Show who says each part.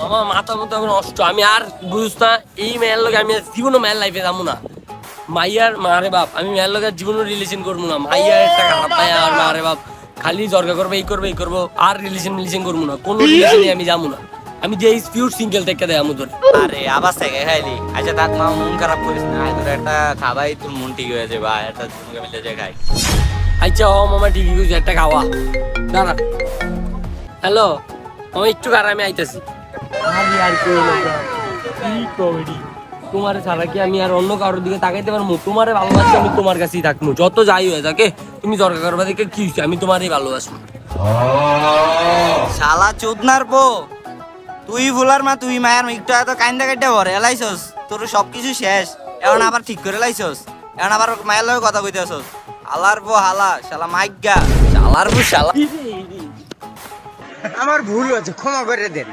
Speaker 1: মামা মাথা মতো নষ্ট, আমি আর বুঝছ না এই মেয়ের লগে আমি জীবনও মেয়ের লাইফে যাবো না। মাইয়ার মারে বাপ, আমি মেয়ের লগে জীবনও রিলেশন করবো না। মাইয়ার একটা খারাপ পায় আর মারে বাপ খালি জর্গা করবো, এই করবো এই করবো, আর রিলেশন করবো না, কোনো রিলেশনে আমি যাবো না। আমি যে পিওর সিঙ্গেল থেকে দেয় আমুদর।
Speaker 2: আরে আবার থেকে খাইলি? আচ্ছা থাক মা, মন খারাপ করিস না, তোর একটা খাবাই তোর মন ঠিক হয়ে যাবে। ভাই একটা দুজনকে মিলে যে খাই।
Speaker 1: আচ্ছা ও মামা ঠিকই কইছে, একটা খাওয়া দাঁড়া। হ্যালো মামা, একটু কার আমি আইতাছি। আরে আর কই না, কি কমেডি। তোমার ছাড়া কি আমি আর অন্য কারোর দিকে তাকাইতে পারবো? তোমারে ভালোবাসি, আমি তোমার কাছেই থাকবো, যত যাই হয়ে থাকে। তুমি দরকার করবা দেখে কি হইছে, আমি তোমারই ভালোবাসবো।
Speaker 2: শালা চোদনার পো, তুই ভুলার মা, তুই মায়ের একটু এত কাইন্দা কাইটা ভরে এলাইছস, তোর সবকিছু শেষ, এখন আবার ঠিক করে লাইছস, এখন আবার মায়ের লগে কথা কইতেছস। হালার পো হালা, শালা মাইগা, শালার পো শালা।
Speaker 3: আমার ভুল হয়েছে, ক্ষমা করে দেন।